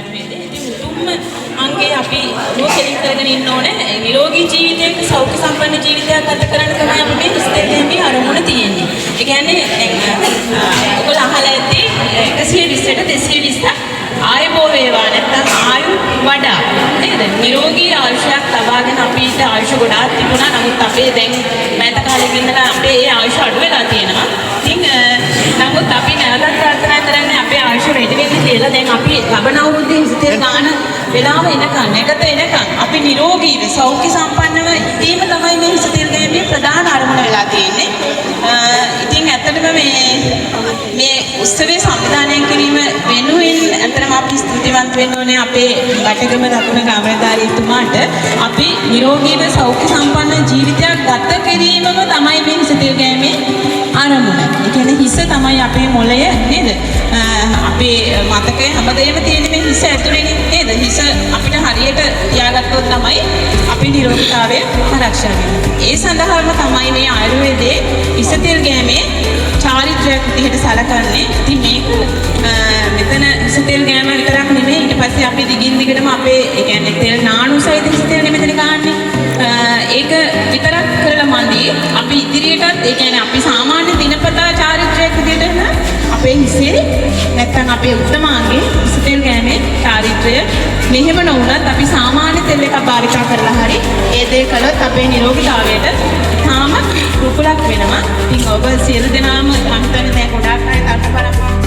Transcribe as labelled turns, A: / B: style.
A: ආයුර්වේදයේ. ඉතින් උතුම්ම අංගේ අපි ලෝකෙලින් කරගෙන ඉන්න ඕනේ නිරෝගී ජීවිතයක සෞඛ්‍ය සම්පන්න ජීවිතයක් ගත කරන්න තමයි අපි මේ ස්ථේතයේ අරමුණ තියෙන්නේ. ඒ කියන්නේ ඔයගොල්ලෝ අහලා ඇති 120ට 220ක් ආයුබෝ වේවා නැත්නම් ආයු වඩා නේද? නිරෝගී ආයුෂයක් ලබාගෙන අපිට ආයුෂ ගොඩාක් තිබුණා. නමුත් අපේ දැන් මෑත කාලෙක ඉඳලා අපේ ඒ ආයුෂ අඩු වෙලා තියෙනවා. ඉතින් නමුත් අපි නැවතත් ප්‍රාර්ථනා කරන්නේ අපේ ආයුෂ වැඩි වෙන්න කියලා. දැන් අපි ලබන අවුරුද්දේ හිතේ ගාන වෙලාව එනකන් නැගත එනකන් අපි නිරෝගීව සෞඛ්‍ය සම්පන්නව ඉඳීම තමයි මේ හිතේ ගෑමේ ප්‍රධාන අරමුණ වෙලා තියෙන්නේ. ඉතින් ඇත්තටම මේ උත්සවයේ සංවිධානය කිරීම වෙනුවෙන් අතරම අපි ස්තුතිවන්ත වෙන්න ඕනේ අපේ වටගම රත්න කාමරධාරීතුමාට. අපි නිරෝගීව සෞඛ්‍ය සම්පන්න ජීවිතයක් ගත කිරීමම තමයි මේ හිතේ ගෑමේ අරමුණ. ඒ කියන්නේ හිස තමයි අපේ මොළය නේද? අපේ මතකයේ හැමදේම තියෙන මේ හිස ඇතුලේ නේද? හිස අපිට හරියට තියාගත්තොත් තමයි අපි නිරෝගීතාවය ආරක්ෂා වෙන්නේ. ඒ සඳහාම තමයි මේ ආයුර්වේදයේ හිස තෙල් ගෑමේ චාරිත්‍රාක් විදිහට සැලකන්නේ. ඉතින් මේක මෙතන හිස තෙල් ගෑම විතරක් නෙමෙයි ඊට පස්සේ අපි දිගින් දිගටම අපේ ඒ කියන්නේ තෙල් නාණු සහිත හිස තෙල් මෙතන ගන්නනේ. ඒක විතරක් කරලා මන්දී අපි ඉදිරියටත් ඒ කියන්නේ අපි සාමාන්‍ය දිනපතා චාරිත්‍රාක් විදිහට අපේ හිසේ නැත්තම් අපේ උත්තමාංගේ හිස තෙල් ගෑමේ චාරිත්‍රය මෙහෙම නොවුනත් අපි සාමාන්‍ය තෙල් එකක් භාවිතා කරලා හරි ඒ දේ කළොත් අපේ නිරෝගීතාවයට තාම රුකුලක් වෙනවා. ඉතින් ඔබ සියලු දෙනාම මම හිතන්නේ දැන් ගොඩාක් අය තත්පරක්